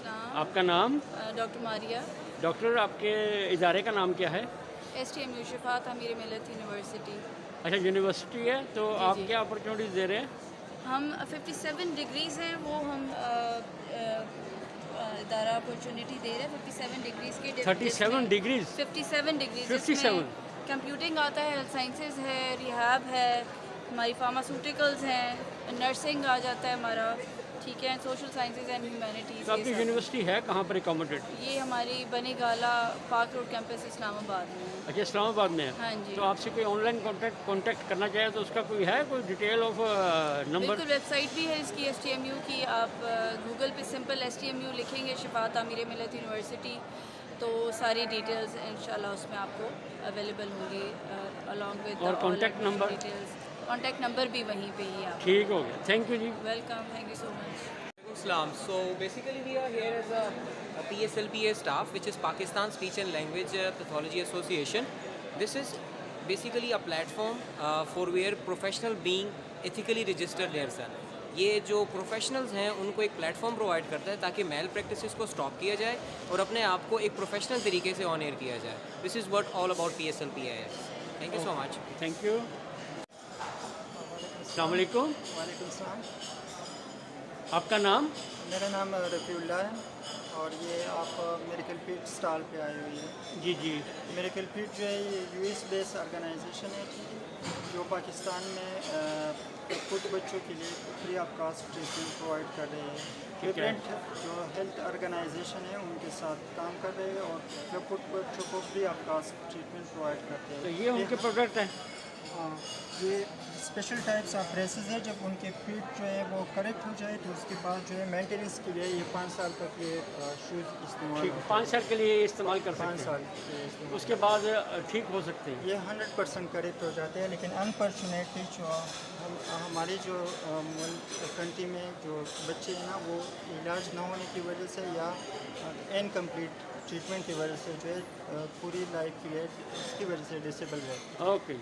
अस्सलाम। आपका नाम? डॉक्टर मारिया। डॉक्टर, आपके इदारे का नाम क्या है? STMU शिफात अमीर मिल्लत यूनिवर्सिटी। अच्छा, यूनिवर्सिटी है, तो जी आप जी। क्या अपॉर्चुनिटीज़ दे रहे हैं? हम 57 डिग्रीज़ हैं, वो हम इदारा अपॉर्चुनिटी दे रहे हैं 57 डिग्रीज़ के 37 डिग्रीज़? 57 डिग्रीज़ 57? जिसमें कंप्यूटिंग आता है, हेल्थ साइंसेज है, रिहैब है, हमारी फार्मास्यूटिकल्स हैं, नर्सिंग आ जाता है हमारा, ठीक है, सोशल साइंसेज एंड ह्यूमैनिटीज़। तो आपकी यूनिवर्सिटी है कहाँ पर अकोमोडेट? ये हमारी बनी गाला पार्क रोड कैंपस इस्लामाबाद में है। अच्छा, इस्लामाबाद में है। हाँ जी। तो आपसे कोई ऑनलाइन कांटेक्ट करना चाहे तो उसका कोई है, कोई डिटेल ऑफ नंबर? बिल्कुल, वेबसाइट भी है इसकी STMU की। आप गूगल पे सिंपल STMU लिखेंगे शिफात आमिर मिल्लत यूनिवर्सिटी, तो सारी डिटेल्स इंशाल्लाह उसमें आपको अवेलेबल होंगी अलॉन्ग विद और contact number? Details. Contact number भी वहीं पे ही है आप। ठीक हो गया, थैंक यू जी। Welcome, thank you so much. Islam. So basically we are here as a PSLPA staff, which is Pakistan Speech and Language Pathology Association. This is basically a platform for where professional being ethically registered there sir. ये जो professionals हैं उनको एक platform provide करता है ताकि mail practices को stop किया जाए और अपने आप को एक प्रोफेशनल तरीके से ऑन एयर किया जाए। This is what all about PSLPA is. Thank you so much. Thank you. अस्सलाम वालेकुम। वालेकुम सलाम। आपका नाम? मेरा नाम रफ़ीउल्लाह है और ये आप मेडिकल फीड स्टॉल पे आए हुई है। जी जी। मेडिकल फीड जो है ये US बेस्ड ऑर्गेनाइजेशन है जो पाकिस्तान में कुछ बच्चों के लिए free of cost treatment provide कर रहे हैं। डिफरेंट जो हेल्थ ऑर्गेनाइजेशन है उनके साथ काम कर रहे हैं और कुछ बच्चों को free of cost treatment provide करते हैं। तो ये उनके प्रोडक्ट हैं? हाँ, ये स्पेशल टाइप्स ऑफ ब्रेसेस है। जब उनके फीट जो है वो करेक्ट हो जाए तो उसके बाद जो है मेंटेनेंस के लिए ये 5 साल तक ये शूज़ इस्तेमाल ठीक, होते हैं। 5 साल के लिए इस्तेमाल कर 5 सकते साल हैं, के लिए इस्तेमाल। उसके बाद ठीक हो सकते हैं। ये 100% करेक्ट हो जाते हैं, लेकिन अनफॉर्चुनेटली जो हमारी जो कंट्री में जो बच्चे हैं ना वो इलाज ना होने की वजह से या इनकम्प्लीट ट्रीटमेंट की वजह से जो है पूरी लाइफ के लिए इसकी वजह से डिसेबल है। Okay,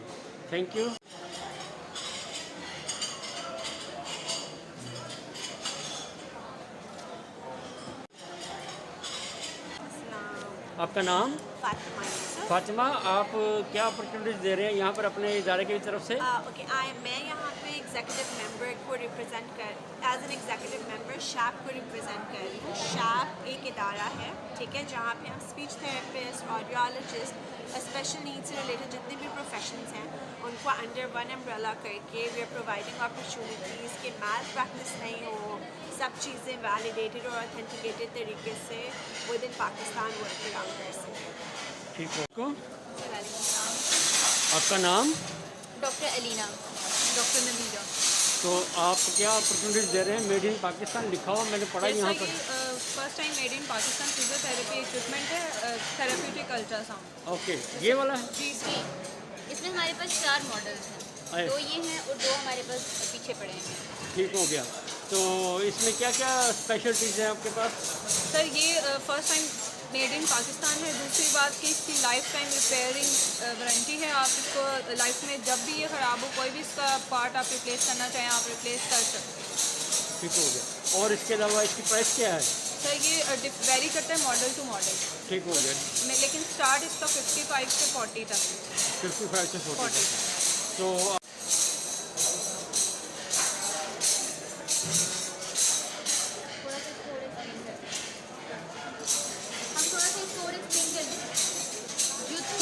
thank you. आपका नाम? फातिमा यूसुफ। फातिमा, आप क्या अपॉर्चुनिटीज़ दे रहे हैं यहाँ पर अपने इदारे की तरफ से? ओके, मैं यहाँ पे एग्जीक्यूटिव मेंबर को रिप्रेजेंट कर as an executive membership को रिप्रेजेंट कर रही हूँ। शैप एक इदारा है, ठीक है, जहाँ पे हम speech therapist, audiologist, special needs से रिलेटेड जितने भी प्रोफेशंस हैं उनको अंडर वन अम्ब्रेला करके वी आर प्रोवाइडिंग अपॉर्चुनिटीज़ कि मैल प्रैक्टिस नहीं हो, सब चीज़ें वैलिडेटेड और ऑथेंटिकेटेड तरीके से with in Pakistan work around कर सकें। ठीक हो। वालेकुम। आपका नाम? डॉक्टर अलीना। डॉक्टर नबीला। तो आप क्या अपॉर्चुनिटीज़ दे रहे हैं? मेड इन पाकिस्तान लिखा हुआ मैंने पढ़ा यहाँ पर। First time made in Pakistan physiotherapy equipment है, थेरेप्यूटिक अल्ट्रासाउंड। ओके, ये वाला है? जी जी। इसमें हमारे पास 4 मॉडल्स हैं, 2 ये हैं और 2 हमारे पास पीछे पड़े हैं। ठीक हो गया। तो इसमें क्या क्या स्पेशलिटीज़ हैं आपके पास? सर ये first time made in Pakistan है। दूसरी बात कि इसकी लाइफ टाइम रिपेयरिंग वारंटी है। आप इसको लाइफ में जब भी ये ख़राब हो, कोई भी इसका पार्ट आप रिप्लेस करना चाहें आप रिप्लेस कर सकते हैं। ठीक हो गया। और इसके अलावा इसकी प्राइस क्या है? सर ये वेरी करता है मॉडल टू मॉडल। ठीक हो गया। लेकिन स्टार्ट इसका 55 से 40 तक है। 55 से 40 तक। तो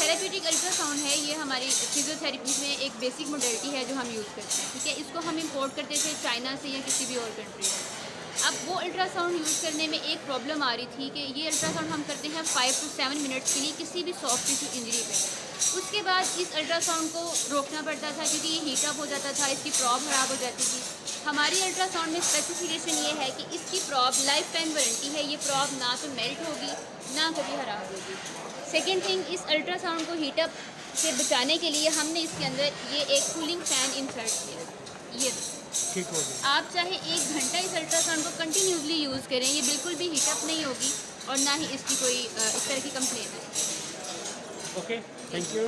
थेरेप्यूटिक अल्ट्रासाउंड है, ये हमारी फिजियोथेरेपी में एक बेसिक मोडेलिटी है जो हम यूज़ करते हैं, ठीक है। इसको हम इंपोर्ट करते थे चाइना से या किसी भी और कंट्री से। अब वो अल्ट्रासाउंड यूज़ करने में एक प्रॉब्लम आ रही थी कि ये अल्ट्रासाउंड हम करते हैं 5 से 7 मिनट्स के लिए किसी भी सॉफ्ट टिश्यू इंजरी पे। उसके बाद इस अल्ट्रासाउंड को रोकना पड़ता था क्योंकि ये हीटअप हो जाता था, इसकी प्रॉब ख़राब हो जाती थी। हमारी अल्ट्रासाउंड में स्पेसिफिकेशन ये है कि इसकी प्रॉब लाइफ टाइम वारंटी है, ये प्रॉब ना तो मेल्ट होगी ना कभी ख़राब होगी। सेकेंड थिंग, इस अल्ट्रासाउंड को हीटअप से बचाने के लिए हमने इसके अंदर ये एक कूलिंग फैन इंसर्ट किया। ये ठीक हो गया। आप चाहे 1 घंटा इस अल्ट्रासाउंड को कंटिन्यूसली यूज़ करें, ये बिल्कुल भी हीटअप नहीं होगी और ना ही इसकी कोई इस तरह की कंप्लेंट है। Okay, thank you.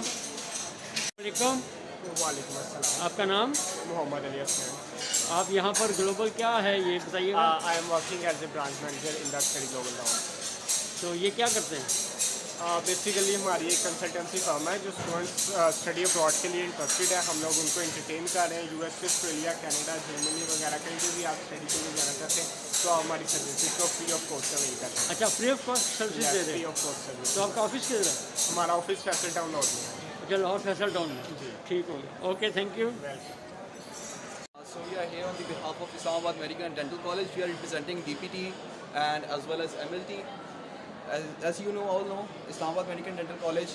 वालेकुम। वालेकुम अस्सलाम। आपका नाम? मोहम्मद अली हसन। आप यहाँ पर ग्लोबल क्या है ये बताइएगा। I am working as a branch manager in the study global now. तो ये क्या करते हैं? बेसिकली हमारी एक कंसल्टेंसी फर्म है जो स्टूडेंट्स स्टडी अब्रॉड के लिए इंटरेस्टेड है। हम लोग उनको एंटरटेन कर रहे हैं। यूएस, ऑस्ट्रेलिया, कनाडा, जर्मनी वगैरह कहीं भी आप स्टडी के लिए जाना चाहते हैं तो आप हमारी सर्विसेज को फ्री ऑफ कॉस्ट अवेल करते हैं। अच्छा, फ्री ऑफ कॉस्ट सर्विस दे रहे फ्री हैं। Of cost service. तो आपका ऑफिस किधर है? हमारा ऑफिस फैसल टाउन लॉर्ड में है। अच्छा, लाहौर फैसल टाउन में। ठीक हो गया, okay, thank you. So we are here on the behalf of Islamabad Medical and Dental College. We are representing DPT and as well as MLT. As you know, all know, Islamabad Medical and Dental College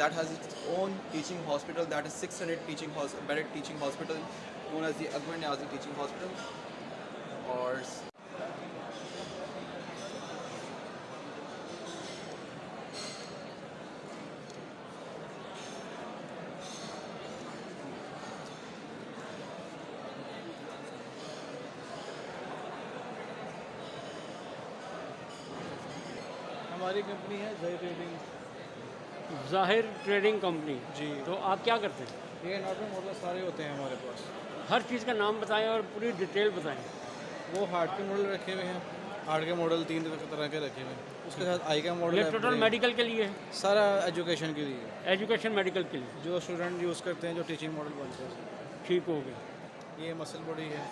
that has its own teaching hospital, that is 600 bedded teaching hospital known as the Akbar Niazi Teaching Hospital. Or हमारी company है जय trading. ज़ाहिर trading company जी। तो आप क्या करते हैं? ये नॉर्मल मॉडल सारे होते हैं हमारे पास। हर चीज़ का नाम बताएं और पूरी डिटेल बताएं। वो हार्ट के मॉडल रखे हुए हैं, हार्ट के मॉडल 3 तरह के रखे हुए हैं। उसके साथ आई का मॉडल ये है, टोटल मेडिकल के लिए है? सारा एजुकेशन के लिए, एजुकेशन मेडिकल के लिए जो स्टूडेंट यूज़ करते हैं, जो टीचिंग मॉडल बनते हैं। ठीक हो गया, ये मसल बॉडी है,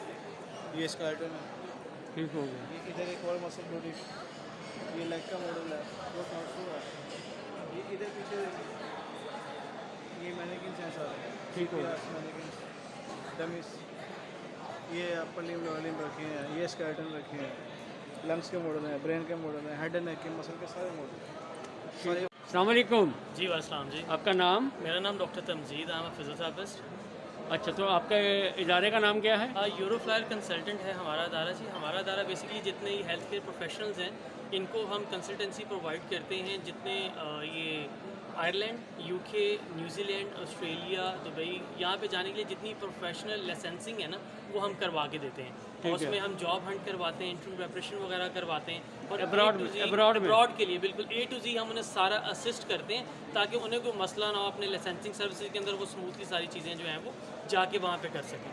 ये स्केलेटन है, ठीक हो गया। ये इधर एक और मसल बॉडी, ये लेग का मॉडल है, वो टॉर्सो है, ये इधर पीछे ये मैनेकिन हैं सारे। ठीक हो गया। मैनेकिन डमीज, ये अपर लिम्ब लोअर लिम्ब रखे हैं, ये स्केलेटन रखे हैं, लंग्स के मॉडल हैं, ब्रेन के मॉडल हैं, हेड एंड नेक के मसल के सारे मॉडल। अस्सलाम वालेकुम जी वालेकुम जी। आपका नाम? मेरा नाम doctor Tamjeed, I am physiotherapist. अच्छा, तो आपके इदारे का नाम क्या है? यूरोफ्लायर कंसल्टेंट है हमारा अदारा जी। हमारा अदारा बेसिकली जितने हेल्थ केयर प्रोफेशनल्स हैं इनको हम कंसल्टेंसी प्रोवाइड करते हैं। जितने ये Ireland, UK, New Zealand, Australia, Dubai, यहाँ पे जाने के लिए जितनी प्रोफेशनल लाइसेंसिंग है ना वो हम करवा के देते हैं। और उसमें हम जॉब हंट करवाते हैं, इंटरव्यू प्रिपरेशन वगैरह करवाते हैं। और अब्रॉड के लिए बिल्कुल A to Z हम उन्हें सारा असिस्ट करते हैं ताकि उन्हें कोई मसला ना हो। अपने लाइसेंसिंग सर्विसेज के अंदर वो स्मूथली सारी चीज़ें जो हैं वो जाके वहाँ पे कर सकें।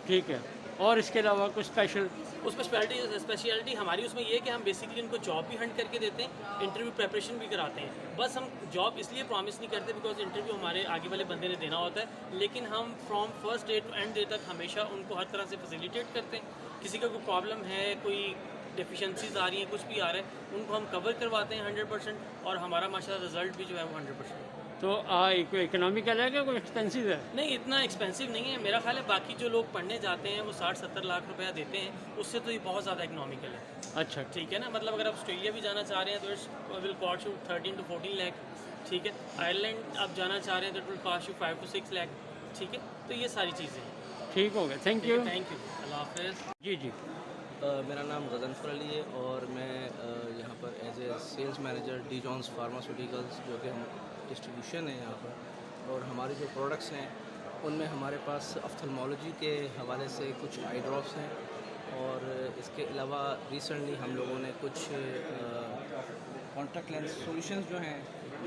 ठीक है, और इसके अलावा कुछ स्पेशल? उसमें स्पेशलिटी हमारी उसमें ये है कि हम बेसिकली उनको जॉब भी हंट करके देते हैं, इंटरव्यू प्रिपरेशन भी कराते हैं। बस हम जॉब इसलिए प्रॉमिस नहीं करते बिकॉज इंटरव्यू हमारे आगे वाले बंदे ने देना होता है, लेकिन हम from first day to end day तक हमेशा उनको हर तरह से फैसिलिटेट करते हैं। किसी का कोई प्रॉब्लम है, कोई डेफिशिएंसीज आ रही हैं, कुछ भी आ रहा है, उनको हम कवर करवाते हैं 100%। और हमारा माशाल्लाह रिजल्ट भी जो है वो 100%। तो इकोनॉमिकल है क्या कोई एक्सपेंसिव है? नहीं, इतना एक्सपेंसिव नहीं है मेरा ख्याल है। बाकी जो लोग पढ़ने जाते हैं वो 60-70 लाख रुपया देते हैं, उससे तो ये बहुत ज़्यादा इकोनॉमिकल है। अच्छा, ठीक है ना, मतलब अगर आप ऑस्ट्रेलिया भी जाना चाह रहे हैं तो it's will cost you 13 to 14 lakh. ठीक है, आयरलैंड आप जाना चाह रहे हैं तो it will cost you 5 to 6 lakh. ठीक है, तो ये सारी चीज़ें हैं। ठीक हो गया, थैंक यू। अल्लाह हाफिज़। जी जी। मेरा नाम गजनफर अली है और मैं यहाँ पर as a sales manager D Johns pharmaceuticals, जो कि हम डिस्ट्रीब्यूशन है यहाँ पर, और हमारे जो प्रोडक्ट्स हैं उनमें हमारे पास ऑफ्थल्मोलॉजी के हवाले से कुछ आई ड्रॉप्स हैं। और इसके अलावा रिसेंटली हम लोगों ने कुछ कॉन्टैक्ट लेंस सॉल्यूशंस जो हैं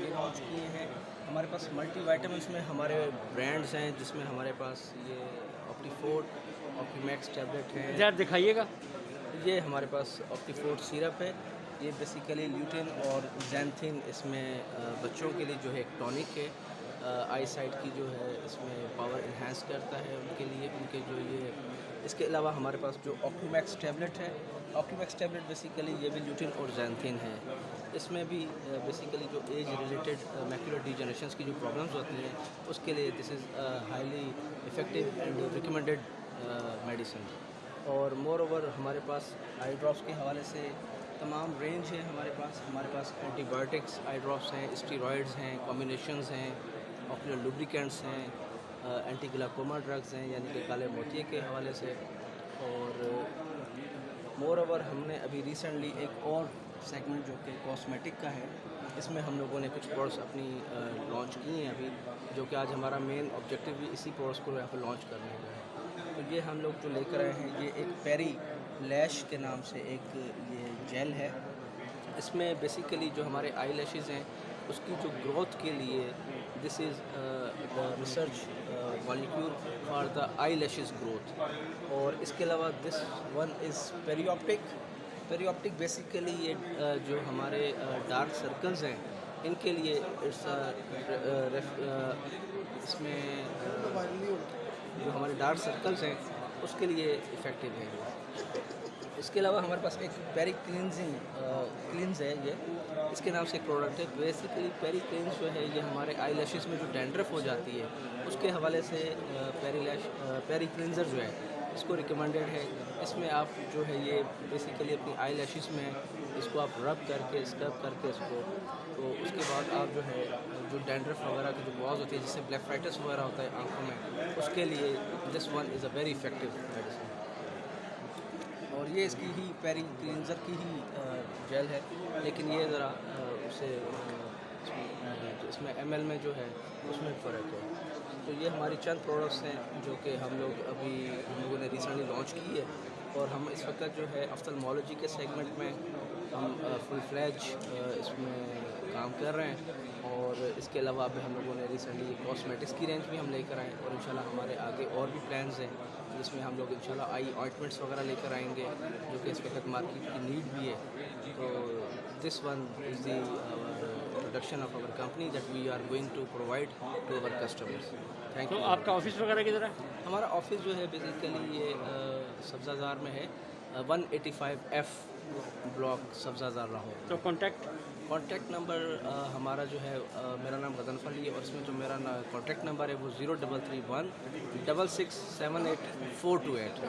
ये लॉन्च किए हैं। हमारे पास मल्टी वाइटामिन्स में हमारे ब्रांड्स हैं, जिसमें हमारे पास ये ऑप्टीफोर्ट, ऑप्टीमैक्स टैबलेट है। यार दिखाइएगा। ये हमारे पास ऑप्टीफोर्ट सिरप है। ये बेसिकली ल्यूटिन और जैंथिन इसमें बच्चों के लिए जो है एक टॉनिक है, आई साइट की जो है इसमें पावर इन्हांस करता है उनके लिए, उनके जो ये। इसके अलावा हमारे पास जो ऑप्टीमैक्स टैबलेट है, ऑप्टीमैक्स टैबलेट बेसिकली ये भी ल्यूटिन और जैंथिन है। इसमें भी बेसिकली जो एज रिलेटेड मैक्युलर डिजेनरेशंस की जो प्रॉब्लम्स होती हैं उसके लिए this is highly effective and recommended medicine. और मोर ओवर हमारे पास आई ड्रॉप्स के हवाले से तमाम रेंज है हमारे पास एंटीबायोटिक्स आई ड्रॉप्स हैं, स्टीरॉयड्स हैं, कॉम्बिनेशंस हैं, ऑक्यूलर लुब्रिकेंट्स हैं, एंटी ग्लाइकोमा ड्रग्स हैं यानी कि काले मोतिये के हवाले से। और मोर ओवर हमने अभी रिसेंटली एक और सेगमेंट जो कि कॉस्मेटिक का है, इसमें हम लोगों ने कुछ प्रोडक्ट्स अपनी लॉन्च किए हैं अभी, जो कि आज हमारा मेन ऑब्जेक्टिव भी इसी प्रोडक्ट्स को यहाँ पर लॉन्च करने का है। तो ये हम लोग जो लेकर आए हैं ये एक पेरी लैश के नाम से एक ये जेल है। इसमें बेसिकली जो हमारे आई लैशेज़ हैं उसकी जो ग्रोथ के लिए this is the research molecule for the eye lashes growth. और इसके अलावा दिस वन इज़ पेरियोप्टिक बेसिकली ये जो हमारे डार्क सर्कल्स हैं इनके लिए इसमें जो हमारे डार्क सर्कल्स हैं उसके लिए इफ़ेक्टिव है। इसके अलावा हमारे पास एक पेरी क्लींस है, ये इसके नाम से एक प्रोडक्ट है। बेसिकली पेरी क्लींस जो है ये हमारे आई लैशेस में जो डैंड्रफ हो जाती है उसके हवाले से पेरी क्लींजर जो है इसको रिकमेंडेड है। इसमें आप जो है ये बेसिकली अपनी आई लैशेस में इसको आप रब करके स्क्रब करके इसको, तो उसके बाद आप जो है जो डैंड्रफ वगैरह की जो बॉज होती है जिससे ब्लैफाइटिस वगैरह होता है आंखों में, उसके लिए this one is a very effective medicine. और ये इसकी ही पेरी क्लींजर की ही जेल है, लेकिन ये ज़रा उससे इसमें ml में जो है उसमें फ़र्क है। तो ये हमारी चंद प्रोडक्ट्स हैं जो कि हम लोगों ने रिसेंटली लॉन्च की है। और हम इस वक्त जो है ऑफ्थल्मोलॉजी के सेगमेंट में हम फुल फ्लैज इसमें काम कर रहे हैं। और इसके अलावा अभी हम लोगों ने रिसेंटली कॉस्मेटिक्स की रेंज भी हम लेकर आए और इंशाल्लाह हमारे आगे और भी प्लान्स हैं जिसमें हम लोग इंशाल्लाह आई ऑइंटमेंट्स वगैरह लेकर आएंगे जो कि इस वक्त मार्केट की नीड भी है। तो this one is the production of our company that we are going to provide to our customers. Thank you. तो आपका ऑफिस वगैरह किधर है? हमारा ऑफिस जो है बेसिकली ये सब्ज़ाज़ार में है, 185F ब्लॉक सब्ज़ाज़ार लाहौर। तो कॉन्टैक्ट नंबर हमारा जो है मेरा नाम गदनफर अली है और इसमें जो मेरा कॉन्टैक्ट नंबर है वो 0331667428।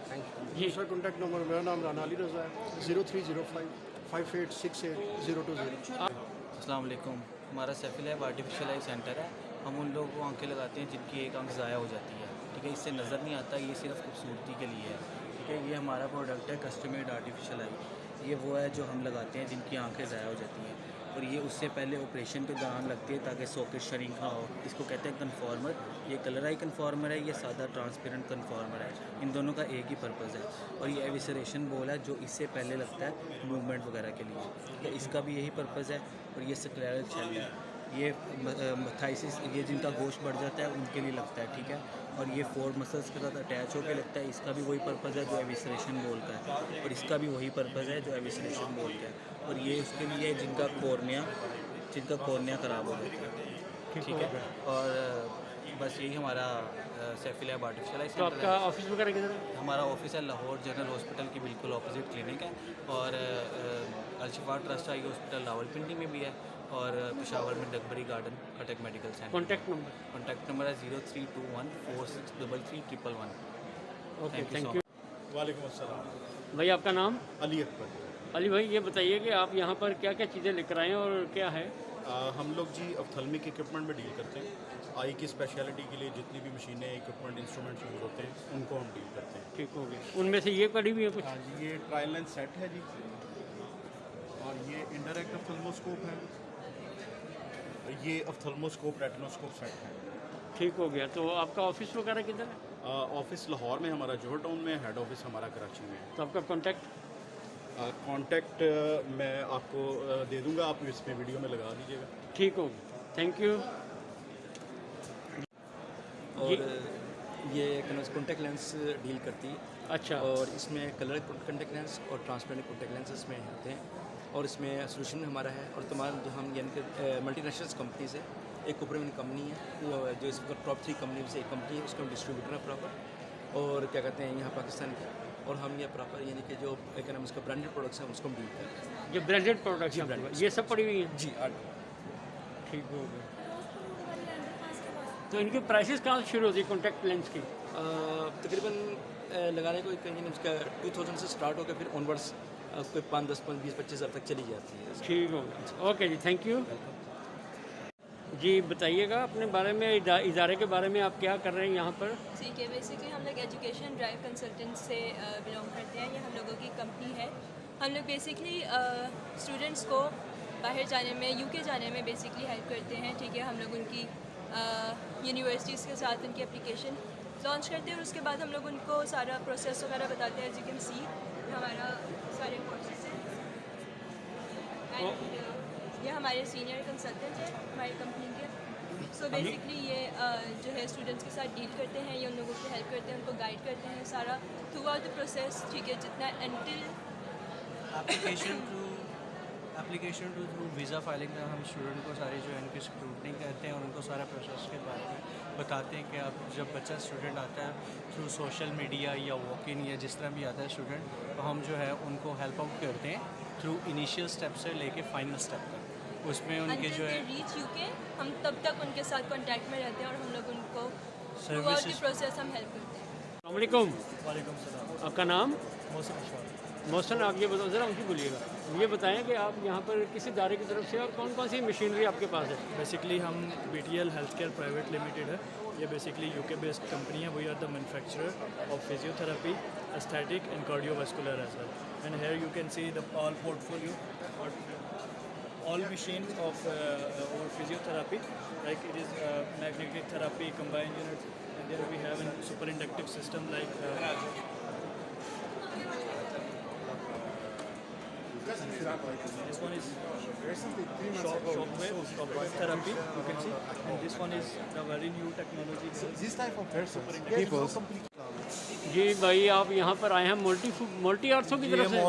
Thank you. दूसरा कॉन्टैक्ट नंबर मेरा नाम राना अली रज़ा है, 030558680020। अस्सलाम वालेकुम। हमारा Saifi lab artificial eye centre है। हम उन लोगों को आंखें लगाते हैं जिनकी एक आंख ज़ाया हो जाती है, ठीक है, इससे नज़र नहीं आता, ये सिर्फ खूबसूरती के लिए है, ठीक है। ये हमारा प्रोडक्ट है कस्टमेड आर्टिफिशियल आई। ये वो है जो हम लगाते हैं जिनकी आंखें ज़ाया हो जाती हैं और ये उससे पहले ऑपरेशन के दौरान लगती है ताकि सॉकेट शरिंक ना हो। इसको कहते हैं कन्फॉर्मर। ये कलर आई कन्फॉर्मर है, ये सादा ट्रांसपेरेंट कन्फॉर्मर है। इन दोनों का एक ही पर्पज़ है। और ये एविसरेशन बॉल है जो इससे पहले लगता है मूवमेंट वगैरह के लिए, ठीक है, इसका भी यही पर्पज़ है। और ये स्क्लेरल शेल है, ये थाइसिस, ये जिनका गोश्त बढ़ जाता है उनके लिए लगता है, ठीक है। और ये फोर मसल्स के साथ अटैच होकर लगता है, इसका भी वही पर्पज़ है जो एविसरेशन बोल का है। और इसका भी वही पर्पज़ है जो एविसरेशन बोल का है। और ये उसके लिए जिनका कॉर्निया ख़राब हो जाता है, ठीक है। और बस यही हमारा Saifi lab artificial eye centre है। तो आपका ऑफिस वगैरह किधर है? हमारा ऑफिस है लाहौर जनरल हॉस्पिटल की बिल्कुल ऑपोजिट क्लिनिक है। और Alshifa trust eye hospital Rawalpindi में भी है और पेशावर में डगबरी garden Khattak medical centre. Contact number है 0321463311। Okay, thank you. वालेकुम अस्सलाम। भाई आपका नाम? अली अकबर। अली भाई ये बताइए कि आप यहाँ पर क्या क्या चीज़ें लेकर आए हैं और क्या है? हम लोग जी ऑप्थेल्मिक इक्विपमेंट में डील करते हैं। आई की स्पेशलिटी के लिए जितनी भी मशीनें, इक्विपमेंट, इंस्ट्रूमेंट्स यूज़ होते हैं उनको हम डील करते हैं। ठीक हो गया। उनमें से ये पड़ी हुई है कुछ? हाँ जी, ये ट्रायल लेंस सेट है जी, और ये इंडायरेक्ट ऑप्थेल्मोस्कोप है, ये ऑप्थेल्मोस्कोप रेटिनोस्कोप सेट है। ठीक हो गया। तो आपका ऑफिस वगैरह किधर है? ऑफिस लाहौर में हमारा जोहर टाउन में, हेड ऑफिस हमारा कराची में है। तो आपका कॉन्टैक्ट मैं आपको दे दूंगा, आप इसमें वीडियो में लगा दीजिएगा। ठीक हो गया, थैंक यू। और ये कॉन्टैक्ट लेंस डील करती है। अच्छा। और इसमें कलर कॉन्टैक्ट लेंस और ट्रांसपेरेंट कॉन्टैक्ट लेंस इसमें होते हैं। और इसमें सोल्यूशन हमारा है और तमाम जो हम यानी कि मल्टीनेशनल कंपनीज है, एक कोपरेटिव कंपनी है जो इस वक्त टॉप 3 कंपनी से एक कंपनी है, उसका हम डिस्ट्रीब्यूटर है प्रॉपर। और क्या कहते हैं यहाँ पाकिस्तान का, और हम ये प्रॉपर यानी कि जो एक नाम उसका ब्रांडेड प्रोडक्ट्स हैं उसको हम डील करते हैं। ये ब्रांडेड प्रोडक्ट्स हैं, ये सब पड़ी हुई हैं जी। ठीक हो गया। तो इनकी प्राइसेस कहाँ से शुरू होती है कॉन्टैक्ट लेंस की? तकरीबन लगाने को कहीं उसका 2000 से स्टार्ट होकर फिर ऑनवर्ड्स कोई 5, 10, 20, 25 हज़ार तक चली जाती है। ठीक हो गया, ओके जी, थैंक यू। जी बताइएगा अपने बारे में, इदारे के बारे में, आप क्या कर रहे हैं यहाँ पर? ठीक है, बेसिकली हम लोग एजुकेशन ड्राइव कंसल्टेंट से बिलोंग करते हैं। ये हम लोगों की कंपनी है। हम लोग बेसिकली स्टूडेंट्स को बाहर जाने में, यूके जाने में बेसिकली हेल्प करते हैं, ठीक है। हम लोग उनकी यूनिवर्सिटीज़ के साथ उनकी एप्लीकेशन लॉन्च करते हैं और उसके बाद हम लोग उनको सारा प्रोसेस वगैरह बताते हैं। एज यू कैन सी हमारा सारे कोर्सेज हैं। एंड ये हमारे सीनियर कंसल्टेंट हैं हमारी कंपनी के। सो बेसिकली ये जो है स्टूडेंट्स के साथ डील करते हैं, ये उन लोगों की हेल्प करते हैं, उनको गाइड करते हैं सारा थ्रू आउट द प्रोसेस, ठीक है, जितना until application to through visa filing में हम स्टूडेंट को सारी जो है उनकी स्क्रूटनी करते हैं और उनको सारा प्रोसेस के बारे में बताते हैं कि आप जब बच्चा स्टूडेंट आता है थ्रू सोशल मीडिया या वॉक इन या जिस तरह भी आता है स्टूडेंट, तो हम जो है उनको हेल्प आउट करते हैं थ्रू इनिशियल स्टेप से लेके फाइनल स्टेप तक। उसमें उनके जो है रीच यूके, हम तब तक उनके साथ कांटेक्ट में रहते हैं और हम लोग उनको थ्रू आउट द प्रोसेस हम हेल्प करते हैं। अस्सलाम वालेकुम। वालेकुम सलाम। आपका नाम? मौसम अशफाक। मौसम, आप ये बताओ ज़रा, उनकी बोलिएगा, ये बताएं कि आप यहाँ पर किस इदारे की तरफ से और कौन कौन सी मशीनरी आपके पास है? बेसिकली हम BTL health care private limited है, ये बेसिकली UK बेस्ड कंपनी है। We are the manufacturer of physiotherapy, aesthetic and cardiovascular as well, and here you can see the all portfolio, all machines of our physiotherapy, like it is magnetic therapy, combined units, and then we have a superinductive system like this one is shockwave therapy, you can see, and this one is the very new technology. This type of superinductive. जी भाई, आप यहाँ पर आए हैं multi ortho की तरफ से?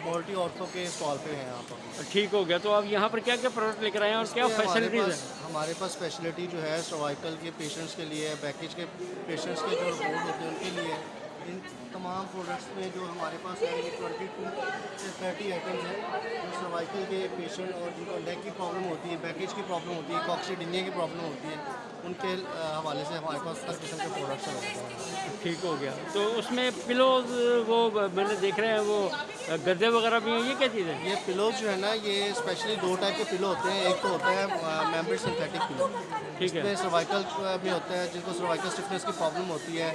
Multi ortho के स्टॉल पे हैं यहाँ पर। ठीक हो गया। तो आप यहाँ पर क्या क्या प्रोडक्ट लेकर आए हैं और क्या फैसिलिटीज़ हैं? हमारे पास स्पेशलिटी जो है सर्वाइकल के पेशेंट्स के लिए, बैकेज के पेशेंट्स के जो रिपोर्ट होते हैं उनके लिए, इन तमाम प्रोडक्ट्स में जो हमारे पास है ये 22 से 30 आइटम्स हैं जो सर्वाइकल के पेशेंट और जिनको नेक की प्रॉब्लम होती है, बैकेज की प्रॉब्लम होती है, कॉक्सिडिनिया की प्रॉब्लम होती है, उनके हवाले से हमारे पास हर किस्म के प्रोडक्ट्स हैं। ठीक हो गया। तो उसमें पिलोज वो मैंने देख रहे हैं वो गद्दे वगैरह भी हैं, ये क्या चीज़ है? ये पिलोज जो है ना, ये स्पेशली दो टाइप के पिलो होते हैं। एक तो होता है मेम्ब्रेन सिंथेटिक पिलो, ठीक है, इसमें सर्वाइकल में होता है, जिनको सर्वाइकल स्टिफनेस की प्रॉब्लम होती है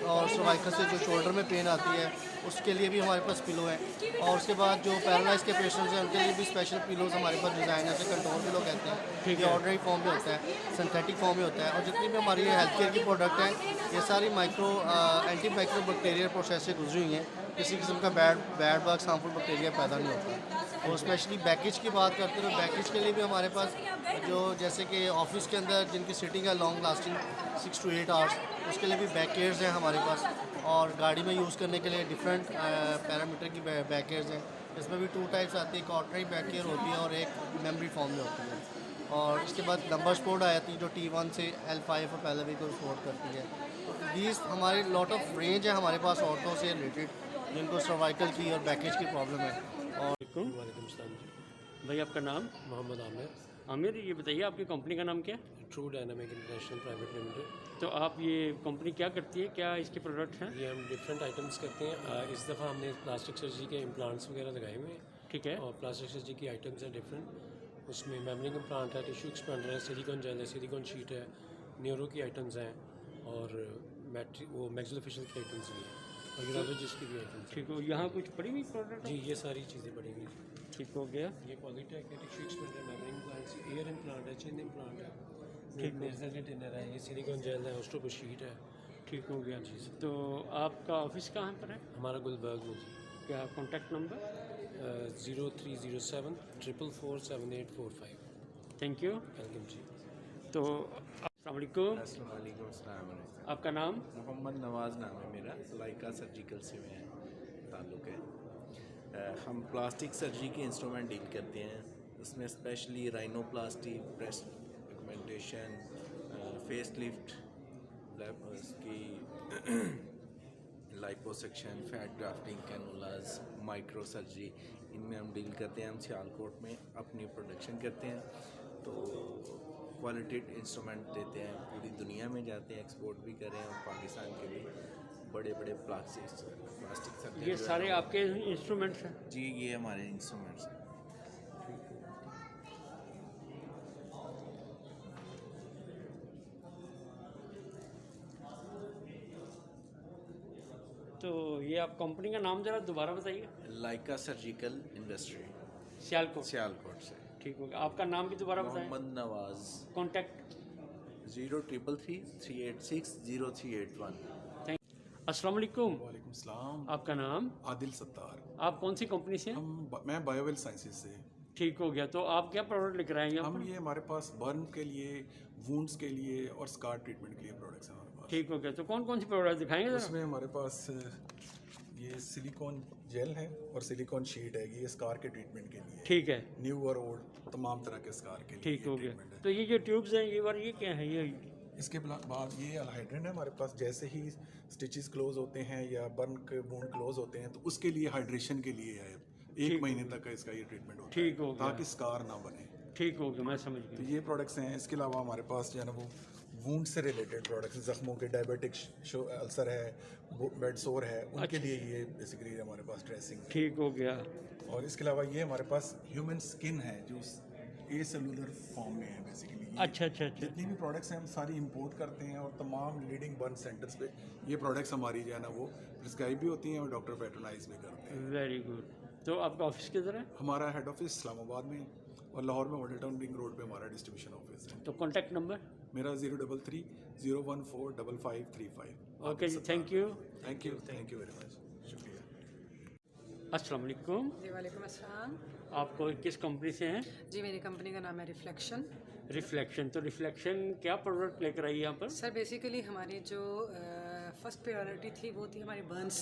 और सर्वाइकल से जो शोल्डर में पेन आती है उसके लिए भी हमारे पास पिलो है। और उसके बाद जो पैरालाइज के पेशेंट्स हैं उनके लिए भी स्पेशल पिलोज हमारे पास डिज़ाइन है, जैसे कंट्रोल पिलो कहते हैं, ये ऑर्डिनरी फॉर्म में होता है, सिंथेटिक फॉर्म में होता है। और जितनी भी हमारी हेल्थ केयर की प्रोडक्ट हैं ये सारी एंटी माइक्रो बैक्टीरियल प्रोसेस से गुजरी हुई हैं, किसी किस्म का बैड बग्स, हार्मफुल बैक्टीरिया पैदा नहीं होता। और स्पेशली बैकेज की बात करते हैं तो बैकेज के लिए भी हमारे पास जो जैसे कि ऑफिस के अंदर जिनकी सिटिंग है लॉन्ग लास्टिंग 6 to 8 आवर्स, उसके लिए भी बैक केयर्स हैं हमारे पास। और गाड़ी में यूज़ करने के लिए डिफरेंट पैरामीटर की बैक केयर्स हैं, इसमें भी 2 टाइप्स आती है, एक ऑर्डिनरी बैक केयर होती है और एक मेमोरी फॉर्म में होती है। और इसके बाद नंबर सपोर्ट आ जाती है जो T1 से L5 और पहले भी को सपोर्ट करती है। तो दीज हमारी लॉट ऑफ रेंज है हमारे पास औरतों से रिलेटेड जिनको सर्वाइकल की और बैकेज की प्रॉब्लम है। और वालेकुम सलाम जी। भाई आपका नाम? मोहम्मद आमिर। आमिर, ये बताइए आपकी कंपनी का नाम क्या है? True dynamic international private limited. तो आप ये कंपनी क्या करती है, क्या इसके प्रोडक्ट हैं? ये हम डिफरेंट आइटम्स करते हैं। इस दफ़ा हमने प्लास्टिक सर्जरी के इम्प्लांट्स वगैरह लगाए हुए हैं, ठीक है, और प्लास्टिक सर्जरी की आइटम्स हैं डिफरेंट। उसमें मेमोरी इम्प्लांट है, टिश्यू एक्सपेंडर है, सिलिकॉन जेल है, सिलिकॉन शीट है, न्यूरो की आइटम्स हैं और वो मैक्सिलोफेशियल की आइटम्स भी हैं और यूरोलॉजिस्ट की भी आइटम्स। ठीक हो। यहाँ कुछ पड़ी हुई प्रोडक्ट? जी, ये सारी चीज़ें पड़ी हुई। ठीक हो गया। ये पॉलीटेक है, tissue expander, memory implants, air implant है, चिन इम्प्लांट है, ठीक है, नेजल रिटेनर है, ये सिलिकॉन जेल है, ऑस्ट्रोपो शीट है। ठीक हो गया जी। तो आपका ऑफिस कहाँ पर है? हमारा गुलबर्ग में जी। क्या contact number? 0307 444 7845। Thank you. Welcome जी। तो अस्सलाम वालेकुम। आपका नाम? मोहम्मद नवाज़ नाम है मेरा, लाइका सर्जिकल से में ताल्लुक़ है। हम प्लास्टिक सर्जरी के इंस्ट्रूमेंट डील करते हैं, उसमें specially rhinoplasty, breast augmentation, face lift, उसकी liposuction, fat grafting, कैनुलास, micro surgery, इनमें हम डील करते हैं। हम सियालकोट में अपनी प्रोडक्शन करते हैं, तो क्वालिटी इंस्ट्रूमेंट देते हैं, पूरी दुनिया में जाते हैं, एक्सपोर्ट भी कर रहे हैं और पाकिस्तान के भी बड़े बड़े प्लास्टिक सर्जरी। ये सारे आपके इंस्ट्रूमेंट्स हैं? जी, ये हमारे इंस्ट्रूमेंट्स हैं। तो ये आप कंपनी का नाम ज़रा दोबारा बताइए। लाइका सर्जिकल इंडस्ट्री, सियालकोट से। ठीक होगा। आपका नाम भी दोबारा बताएं। मोहम्मद नवाज़। कॉन्टैक्ट 0333 386 0381। अस्सलाम वालेकुम। वालेकुम सलाम। आपका नाम? आदिल सत्तार। आप कौन सी कंपनी से हैं? मैं बायोवेल साइंसेज से। ठीक हो गया। तो आप क्या प्रोडक्ट लेकर आए हैं? हम ये हमारे पास बर्न के लिए, वुंड्स के लिए और स्कार ट्रीटमेंट के लिए प्रोडक्ट्स हैं हमारे पास। ठीक हो गया। तो कौन कौन सी प्रोडक्ट दिखाएंगे? उसमें हमारे पास ये सिलिकॉन जेल है और सिलिकॉन शीट है, ये स्कार के ट्रीटमेंट के लिए। ठीक है। न्यू और ओल्ड तमाम तरह के स्कार के लिए। ठीक हो गया। तो ये जो ट्यूब्स हैं ये क्या है? ये इसके बाद ये अलहाइड्रेट है हमारे पास। जैसे ही स्टिचेस क्लोज होते हैं या बर्न के वुंड क्लोज होते हैं तो उसके लिए हाइड्रेशन के लिए है, 1 महीने तक का इसका ये ट्रीटमेंट होता है। ठीक हो गया। ताकि स्कार ना बने। ठीक हो गया, मैं समझ गया। तो ये प्रोडक्ट्स हैं। इसके अलावा हमारे पास जो है ना वो वुंड से रिलेटेड प्रोडक्ट्स, जख्मों के, डायबिटिक अल्सर है, बेड सोर है, उनके लिए ये बेसिकली हमारे पास ड्रेसिंग। ठीक हो गया। और इसके अलावा ये हमारे पास ह्यूमन स्किन है जो ए सेलुलर फॉर्म में है बेसिकली। अच्छा। जितनी भी प्रोडक्ट्स हैं हम सारी इंपोर्ट करते हैं और तमाम लीडिंग बर्न सेंटर्स पे ये प्रोडक्ट्स हमारी जो है ना वो प्रिस्क्राइब भी होती हैं और डॉक्टर पैट्रोनाइज भी करते हैं। Very good. तो आपका ऑफिस किधर है? हमारा हेड ऑफिस इस्लामाबाद में और लाहौर में मॉडल टाउन रिंग रोड पे हमारा डिस्ट्रीब्यूशन ऑफिस है। तो कॉन्टैक्ट नंबर मेरा 033 014 5535। ओके जी, थैंक यू वेरी मच, शुक्रिया। अस्सलाम वालेकुम। जी वालेकुम अस्सलाम। आपको किस कंपनी से हैं? जी मेरी कंपनी का नाम है रिफ्लेक्शन। तो रिफ्लेक्शन क्या प्रोडक्ट लेकर आई यहाँ पर? सर बेसिकली हमारी जो फर्स्ट प्रायोरिटी थी वो थी हमारी बर्न्स।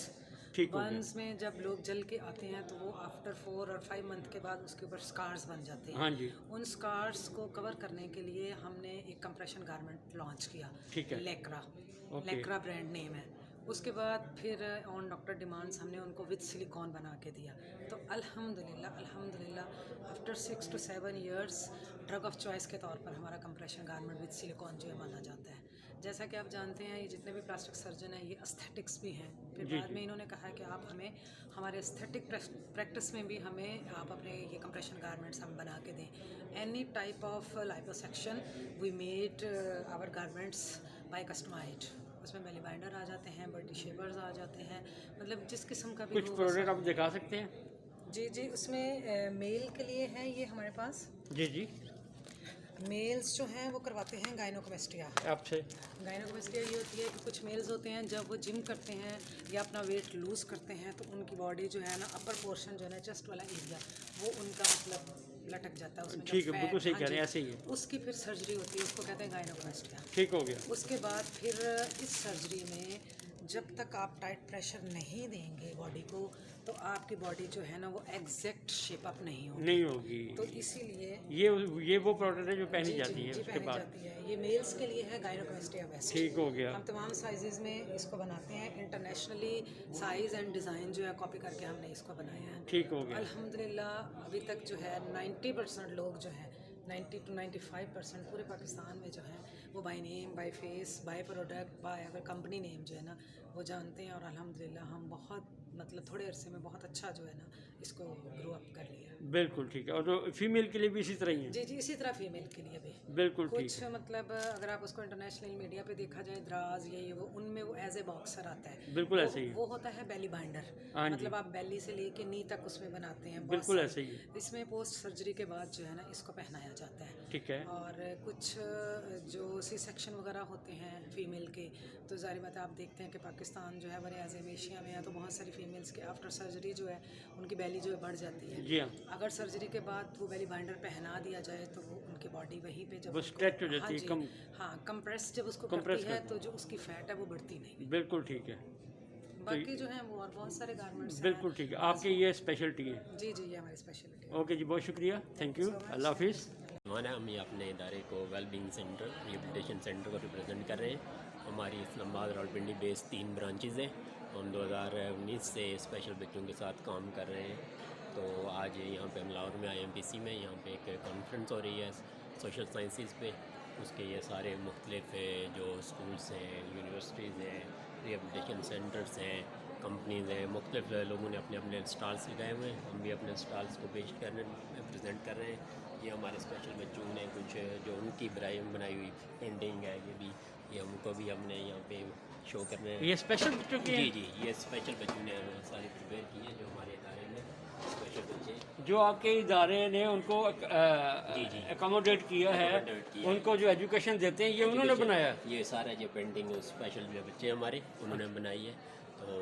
ठीक हो गया। बर्न्स में जब लोग जल के आते हैं तो वो आफ्टर 4 और 5 मंथ के बाद उसके ऊपर स्कार्स बन जाते हैं। हाँ जी। उन स्कार्स को कवर करने के लिए हमने एक कंप्रेशन गारमेंट लॉन्च किया। ठीक है। लेक्रा ब्रांड नेम है। उसके बाद फिर ऑन डॉक्टर डिमांड्स हमने उनको विद सिलिकॉन बना के दिया। तो अल्हम्दुलिल्लाह after 6 to 7 years drug of choice के तौर पर हमारा कंप्रेशन गारमेंट विद सिलिकॉन जो है माना जाता है। जैसा कि आप जानते हैं ये जितने भी प्लास्टिक सर्जन हैं ये एस्थेटिक्स भी हैं। फिर बाद में इन्होंने कहा कि आप हमें हमारे एस्थेटिक प्रैक्टिस में भी हमें आप अपने ये कंप्रेशन गारमेंट्स हम बना के दें। Any type of liposuction we made our garments by customized. उसमें बेली बाइंडर आ जाते हैं, बॉडी शेपर्स आ जाते हैं, मतलब जिस किस्म का भी कुछ प्रोडक्ट आप दिखा सकते हैं? जी उसमें मेल के लिए है ये हमारे पास। जी मेल्स जो हैं वो करवाते हैं गायनोकोमेस्टिया। आपसे गायनोकोमेस्टिया ये होती है कि कुछ मेल्स होते हैं जब वो जिम करते हैं या अपना वेट लूज़ करते हैं तो उनकी बॉडी जो है ना अपर पोर्शन जो है ना चेस्ट वाला एरिया वो उनका मतलब लटक जाता है उसमें। ठीक है, बिल्कुल सही कह रहे हैं, ऐसे ही है। उसकी फिर सर्जरी होती है, उसको कहते हैं गायनोकोमेस्टिया। ठीक हो गया। उसके बाद फिर इस सर्जरी में जब तक आप टाइट प्रेशर नहीं देंगे बॉडी को तो आपकी बॉडी जो है ना वो एग्जैक्ट शेप अप नहीं होगी। तो इसीलिए ये वो प्रोडक्ट है जो पहनी जाती है उसके बाद। ये मेल्स के लिए है गायनोकोमेस्टिया वेस्ट। ठीक हो गया। हम तमाम साइजेस में इसको बनाते हैं। इंटरनेशनली साइज एंड डिज़ाइन जो है कॉपी करके हमने इसको बनाया है। ठीक हो गया। अल्हम्दुलिल्लाह अभी तक जो है 90% लोग जो है 90 to 95% पूरे पाकिस्तान में जो है वो by name, by face, by product, by अगर कंपनी नेम जो है ना वो जानते हैं। और अल्हम्दुलिल्लाह हम बहुत मतलब थोड़े अरसे में बहुत अच्छा जो है ना इसको ग्रो अप कर लिया। बिल्कुल ठीक है। और जो फीमेल के लिए भी इसी तरह ही है? जी इसी तरह फीमेल के लिए भी बिल्कुल ठीक कुछ मतलब अगर आप उसको इंटरनेशनल मीडिया पे देखा जाए द्राज ये वो उनमें वो एज ए बॉक्सर आता है। बिल्कुल ऐसे ही वो होता है बेली बाइंडर। मतलब आप बेली से लेके नी तक उसमें बनाते हैं। बिल्कुल ऐसे ही है। इसमें पोस्ट सर्जरी के बाद जो है ना इसको पहनाया जाता है। ठीक है। और कुछ जो सी सेक्शन वगैरह होते हैं फीमेल के तो ज़ाहिर बात है आप देखते हैं कि पाकिस्तान जो है बड़े आज़म एशिया में है तो बहुत सारी फीमेल्स के आफ्टर सर्जरी जो है उनकी बेली जो है बढ़ जाती है। जी हाँ। अगर सर्जरी के बाद वो बेली बाइंडर पहना दिया जाए तो वो उनकी बॉडी वहीं पे जब वो स्ट्रेच हो जाती है, हाँ कंप्रेस जब उसको करती है तो जो उसकी फैट है वो बढ़ती नहीं। बिल्कुल ठीक है। बाकी जो है वो और बहुत सारे गारमेंट्स बिल्कुल ठीक है। आपके ये स्पेशलिटी है? जी ये हमारी स्पेशलिटी। ओके जी, बहुत शुक्रिया, थैंक यू, अल्लाह हाफिज़। हम ये अपने इदारे को वेलबींग सेंटर, रिहेबिलिटेशन सेंटर को रिप्रेजेंट कर रहे हैं। हमारी इस्लामाबाद रावलपिंडी बेस 3 ब्रांचेज़ हैं। हम 2019 से स्पेशल बच्चों के साथ काम कर रहे हैं। तो आज यहाँ पे हम लाहौर में IMPC में यहाँ पे एक कॉन्फ्रेंस हो रही है सोशल साइंसेस पे। उसके ये सारे मुख्तलिफ जो स्कूल्स हैं, यूनिवर्सिटीज़ हैं, रिहेबिलिटेशन सेंटर्स हैं, कंपनीज़ हैं, मुख्तलिफ लोगों ने अपने अपने स्टॉल्स लगाए हुए हैं। हम भी अपने स्टॉल्स को पेश करने प्रेजेंट कर रहे हैं। ये हमारे स्पेशल बच्चों ने कुछ जो उनकी बनाई हुई पेंटिंग है ये हमको भी हमने यहाँ पे शो करने हैं। ये स्पेशल बच्चों की? जी ये स्पेशल बच्चों ने सारी प्रिपेयर की है जो हमारे इदारे में स्पेशल बच्चे जो आपके इदारे ने उनको अकोमोडेट किया है, उनको जो एजुकेशन देते हैं ये उन्होंने बनाया? ये सारा जो पेंटिंग स्पेशल जो बच्चे हमारे उन्होंने बनाई है। तो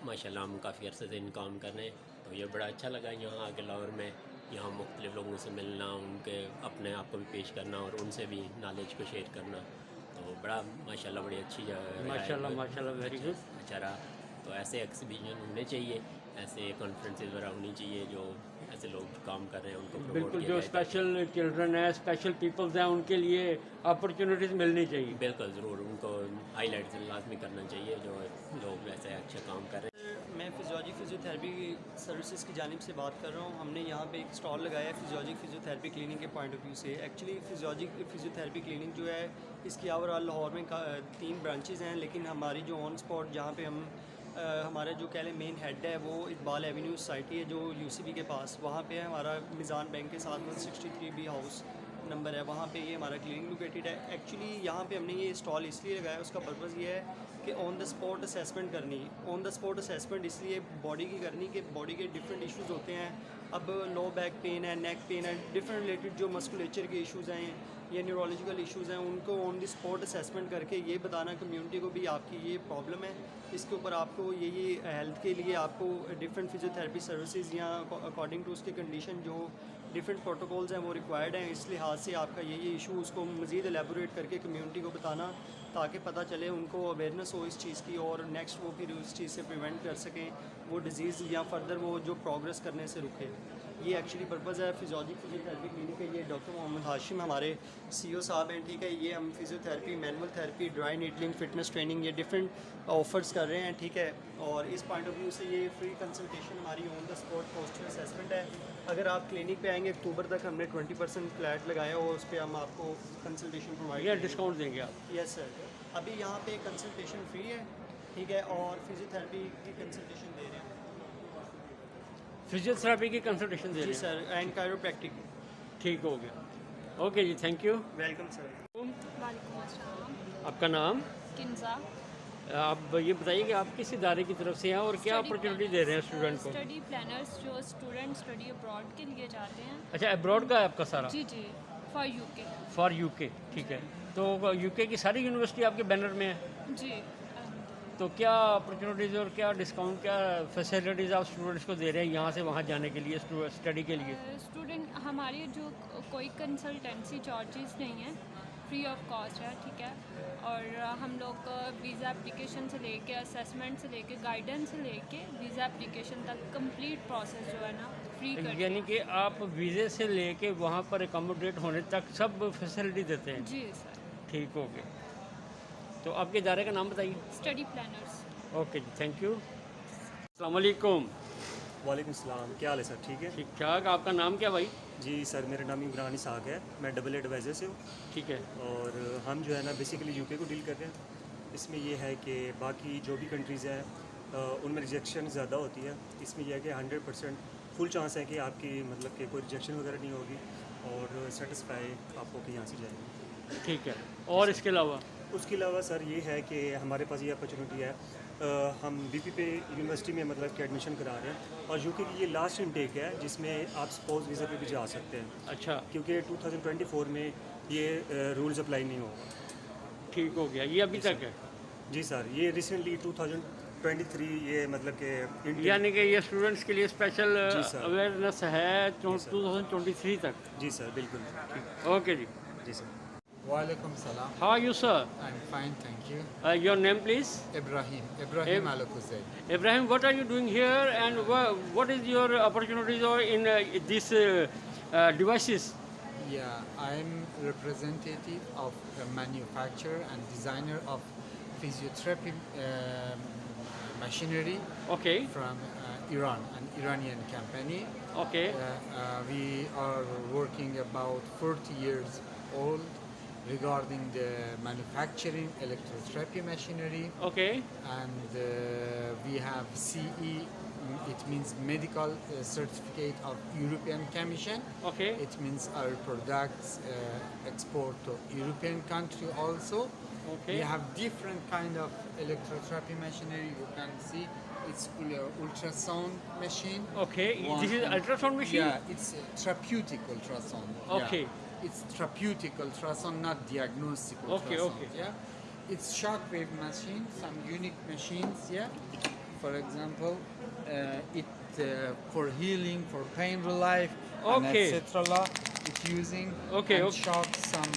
माशाल्लाह हम काफ़ी अरसे से इन काम कर रहे हैं। तो ये बड़ा अच्छा लगा यहाँ आके लाहौर में यहाँ मुख्तलिफ लोगों से मिलना, उनके अपने आप को भी पेश करना और उनसे भी नॉलेज को शेयर करना, तो बड़ा माशाल्लाह बड़ी अच्छी जगह माशाल्लाह वेरी गुड। अच्छा रहा। तो ऐसे एग्जीबिशन होने चाहिए, ऐसे कॉन्फ्रेंसेस वगैरह होनी चाहिए, जो ऐसे लोग काम कर रहे हैं उनको promote बिल्कुल, किया जो जाए। स्पेशल चिल्ड्रन है, स्पेशल पीपल्स हैं, उनके लिए अपॉर्चुनिटीज़ मिलनी चाहिए। बिल्कुल ज़रूर, उनको हाईलाइट लाजमी करना चाहिए जो लोग ऐसे अच्छा काम कर रहे हैं। मैं फिजियोलॉजी फिजियोथेरेपी सर्विसेज की जानिब से बात कर रहा हूँ। हमने यहाँ पे एक स्टॉल लगाया है फिजियोलॉजी फिजियोथेरेपी क्लिनिक के पॉइंट ऑफ व्यू से। एक्चुअली फिजियोलॉजी फिजियोथेरेपी क्लिनिक जो है इसकी ओवरऑल लाहौर में 3 ब्रांचेज़ हैं, लेकिन हमारी जो ऑन स्पॉट जहाँ पे हम हमारा जो कह लें मेन हेड है वो इकबाल एवेन्यू सोसाइटी है जो यूसीबी के पास, वहाँ पे है हमारा मिज़ान बैंक के साथ 163B हाउस नंबर है, वहाँ पे ये हमारा क्लिनिक लोकेटेड है। एक्चुअली यहाँ पे हमने ये स्टॉल इसलिए लगाया, उसका पर्पज़ ये है कि ऑन द स्पॉट असेसमेंट करनी। ऑन द स्पॉट असेसमेंट इसलिए बॉडी की करनी कि बॉडी के डिफरेंट इश्यूज़ होते हैं। अब लो बैक पेन है, नेक पेन है, डिफरेंट रिलेटेड जो मस्कुलेचर के इश्यूज़ हैं या न्यूरोलॉजिकल इश्यूज़ हैं, उनको ऑन द स्पॉट असेसमेंट करके ये बताना कम्युनिटी को भी आपकी ये प्रॉब्लम है, इसके ऊपर आपको ये हेल्थ के लिए आपको डिफरेंट फिजियोथेरेपी सर्विसेज या अकॉर्डिंग टू उसके कंडीशन जो डिफरेंट प्रोटोकॉल्स हैं वो रिक्वायर्ड हैं। इस लिहाज से आपका ये इशू उसको मज़ीद एलेबोरेट करके कम्युनिटी को बताना ताकि पता चले, उनको अवेयरनेस हो इस चीज़ की और नेक्स्ट वो फिर उस चीज़ से प्रिवेंट कर सकें वो डिज़ीज़ या फर्दर वो जो प्रोग्रेस करने से रुके। ये एक्चुअली पर्पज़ है फिजियोलॉजी फिजियोथेरेपी क्लिनिक है। ये डॉक्टर मोहम्मद हाशिम हमारे CEO साहब हैं, ठीक है। ये हम physiotherapy, manual therapy, dry needling, fitness training, ये डिफरेंट ऑफर्स कर रहे हैं, ठीक है। और इस पॉइंट ऑफ व्यू से ये फ्री कंसल्टेशन हमारी on the spot poster assessment है। अगर आप क्लिनिक पे आएंगे अक्टूबर तक हमने 20% फ्लैट लगाया और उस पर हम आपको कंसल्टेशन प्रोवाइड डिस्काउंट देंगे आप? यस सर, अभी यहाँ पे कंसल्टेशन फ्री है, ठीक है, और फिजियोथेरेपी की कंसल्टेशन दे रहे हैं। फिजियोथेरेपी की कंसल्टेशन दे रहे हैं? जी सर, एंड कायरोप्रैक्टिक। ठीक हो गया, ओके जी, थैंक यू। Welcome sir. वालेकुम अस्सलाम। आपका नाम? किन्जा। आप ये बताइए कि आप किस इदारे की तरफ से हैं और क्या अपॉर्चुनिटी दे रहे हैं स्टूडेंट को? स्टडी प्लानर्स जो स्टूडेंट स्टडी अब्रॉड के लिए जाते हैं। अच्छा, अब्रॉड का है आपका सारा? जी जी, फॉर यूके। फॉर यूके, ठीक है। तो यूके की सारी यूनिवर्सिटी आपके बैनर में है? जी। तो क्या अपॉर्चुनिटीज़ और क्या डिस्काउंट, क्या फैसिलिटीज़ आप स्टूडेंट्स को दे रहे हैं यहाँ से वहाँ जाने के लिए, स्टडी के लिए? स्टूडेंट हमारी जो कोई कंसल्टेंसी चार्जेस नहीं है, फ्री ऑफ कॉस्ट है, ठीक है। और हम लोग वीज़ा एप्लीकेशन से लेके, असेसमेंट से लेके, गाइडेंस से लेके वीज़ा एप्लीकेशन तक कंप्लीट प्रोसेस जो है ना फ्री कर, यानी कि आप वीज़े से लेके वहाँ पर एकोमोडेट होने तक सब फैसिलिटी देते हैं? जी सर। ठीक हो गया। तो आपके इदारे का नाम बताइए। Study planners. ओके जी, थैंक यू। अस्सलाम वालेकुम। वालेकुम सलाम, क्या हाल है सर? ठीक है, ठीक ठाक। आपका नाम क्या भाई? जी सर, मेरा नाम इमरान इसाक है, मैं डबल एडवाइज़र से हूँ, ठीक है। और हम जो है ना बेसिकली यूके को डील कर रहे हैं। इसमें ये है कि बाकी जो भी कंट्रीज़ हैं उनमें रिजेक्शन ज़्यादा होती है, इसमें यह है कि 100% फुल चांस है कि आपकी मतलब कि कोई रिजेक्शन वगैरह नहीं होगी और सेटिस्फाई आप होकर यहाँ से जाएंगे। ठीक है, और इसके अलावा? उसके अलावा सर ये है कि हमारे पास ये अपॉर्चुनिटी है, हम BP पे यूनिवर्सिटी में मतलब कि एडमिशन करा रहे हैं और यूके की ये लास्ट इनटेक है जिसमें आप स्पाउस वीज़ा पे भी जा सकते हैं। अच्छा। क्योंकि 2024 में ये रूल्स अप्लाई नहीं होगा। ठीक हो गया, ये अभी तक है? जी सर, ये रिसेंटली 2023 ये मतलब कि यानी कि ये स्टूडेंट्स के लिए स्पेशल अवेयरनेस है 2023 तक? जी सर, बिल्कुल। ठीक, ओके जी। जी sir. Walaikum salam. How are you, sir? I'm fine, thank you. Your name, please? Ibrahim Alakuzay. Ibrahim, what are you doing here, and what is your opportunities or in these devices? Yeah, I'm representative of a manufacturer and designer of physiotherapy machinery. Okay. From Iran, an Iranian company. Okay. We are working about 40 years old regarding the manufacturing electrotherapy machinery. Okay. And we have CE, it means medical certificate of European Commission. Okay. It means our products export to European country also. Okay. We have different kind of electrotherapy machinery. You can see it's ultrasound machine. Okay. This is ultrasound machine? Yeah, it's therapeutic ultrasound. Okay. Yeah. It's therapeutic ultrasound, not diagnostic ultrasound. Okay, okay. Yeah. It's shockwave machine, some unique machines. Yeah. For example, it for healing, for pain relief, And Okay. etc. It's using Okay, and okay. shock some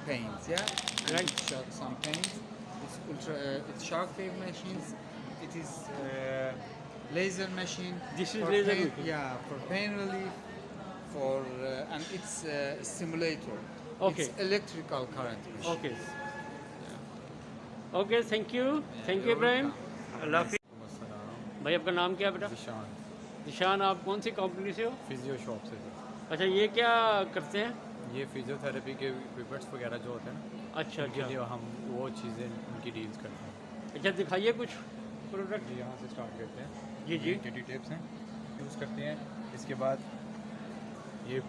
paints, yeah? And Right. it shock some paints. It's shock wave machines. It is laser machine. This is for laser pain, machine. yeah, for pain relief, and it's stimulator. Okay. It's electrical current machine. Okay. Okay thank you Ibrahim अल्लाह हाफिज़। भाई आपका नाम क्या है बेटा? निशान। आप कौन सी कंपनी से हो? फिजियो शॉप से। अच्छा, ये क्या करते हैं? ये फिजियोथेरेपी के इक्विपमेंट्स वगैरह जो होते हैं ना, अच्छा उनके अच्छा। लिए हम वो चीज़ें उनकी डील्स करते हैं। अच्छा, दिखाइए कुछ प्रोडक्ट। यहाँ से स्टार्ट करते हैं। जी जी। केटी टेप्स हैं, यूज़ करते हैं। इसके बाद ये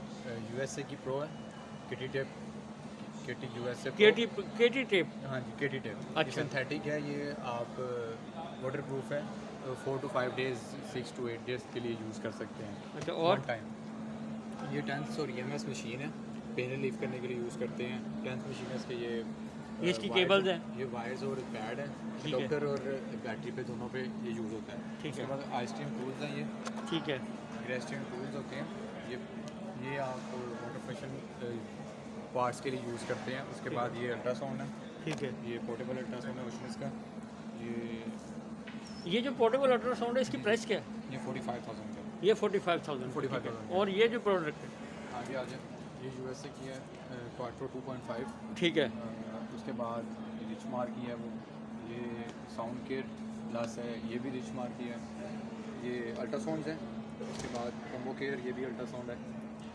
यूएसए की प्रो है केटी टेप, केटी यूएसए केटी टेप। हाँ जी, केटी टेप। अच्छा। सिंथेटिक है ये, आप वाटर प्रूफ है, 4 to 5 days 6 to 8 days के लिए यूज़ कर सकते हैं। अच्छा, और टाइम ये टेंस और EMS मशीन है, पेन रिलीफ करने के लिए यूज़ करते हैं। टेंस मशीन है इसके, ये इसकी केबल्स हैं, ये वायर्स और पैड है, ठीक है। डॉक्टर और बैटरी पे दोनों पे ये यूज़ होता है। ठीक उसके है। बाद आइसट्रीम टूल्स हैं ये, ठीक है। ग्रेस्ट्रीम टूल्स होते हैं ये आप वाटर प्रेशर पार्ट्स के लिए यूज़ करते हैं। उसके ठीक बाद ये अल्ट्रासाउंड है, ठीक है। ये पोर्टेबल अल्ट्रासाउंड है ओशनिस का। ये जो पोर्टेबल अल्ट्रासाउंड है इसकी प्राइस क्या है? ये 45,000 का। ये 45,000। 45,000। और ये जो प्रोडक्ट है आगे आ जाए, ये यूएसए की है, क्वाट्रो 2.5। ठीक है। उसके बाद रिच मार्क की है वो, ये साउंड केयर प्लस है, ये भी रिच मार्क की है। ये अल्ट्रासाउंड है। उसके बाद कम्बो केयर, ये भी अल्ट्रासाउंड है।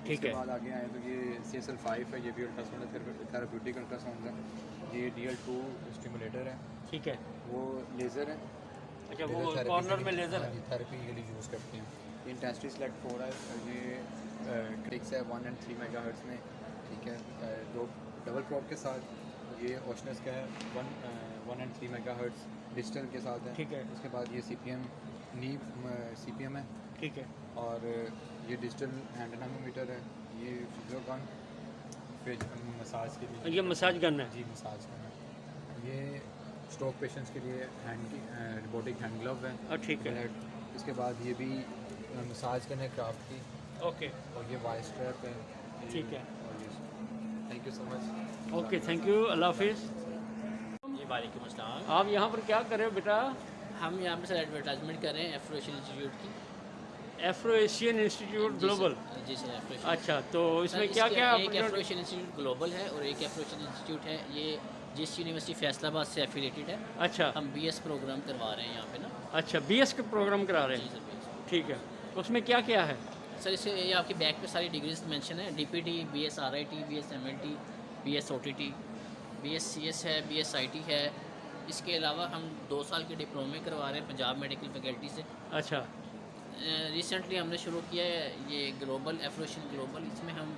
ठीक उसके है। बाद आगे आए तो ये CSL5 है, ये भी अल्ट्रासाउंड है, थेराप्यूटिक अल्ट्रासाउंड है। ये DL2 स्टिमुलेटर है, ठीक है। वो लेज़र है। अच्छा, वो कॉर्नर में लेज़र है, थेरेपी के लिए यूज़ करते हैं। ये इंटेंसिटी सेलेक्ट 4 है, ये क्लिक्स है 1 and 3 मेगाहर्ट्ज़ में, ठीक है। दो डबल प्रॉप के साथ, ये ओशनस का है 1 and 3 मेगाहर्ट्ज़ डिजिटल के साथ है, ठीक है। उसके बाद ये CPM CPM है, ठीक है। और ये डिजिटल हैंड एनामोमीटर है, ये फिजियोगन मसाज के लिए, ये मसाज गन है जी, मसाज गन है। ये स्ट्रोक पेशेंट्स के लिए रोबोटिक हैंड ग्लव है, ठीक है। इसके बाद ये भी मसाज गन है क्राफ्ट की, ओके। और ये वाइस स्ट्रैप है, ठीक है। Thank you so much. Okay, thank you, अल्लाह हाफिज़। जी वालेकुम अस्सलाम। आप यहाँ पर क्या कर रहे हो बेटा? हम यहाँ पर सर एडवर्टाइजमेंट कर रहे हैं एफ्रो एशियन इंस्टीट्यूट की। Afro Asian institute global? जी सर, एफ्रो एशियन। अच्छा, तो इसमें सर, क्या क्या? एक एफ्रो एशियन इंस्टीट्यूट ग्लोबल है और एक एफ्रो एशियन इंस्टीट्यूट है, ये जिस यूनिवर्सिटी फैसलाबाद से एफिलेटेड है। अच्छा। हम BS प्रोग्राम करवा रहे हैं यहाँ पे ना। अच्छा, BS के प्रोग्राम करा रहे हैं? ठीक है। उसमें क्या क्या है सर? इसे ये आपके बैक पे सारी डिग्रीज मेंशन है, DPT, BS RIT, BS MLT, BS OTT, BS CS है, BS IT है। इसके अलावा हम 2 साल के डिप्लोमे करवा रहे हैं पंजाब मेडिकल फैकल्टी से। अच्छा। रिसेंटली हमने शुरू किया है ये ग्लोबल एफ्रो एशियन ग्लोबल। इसमें हम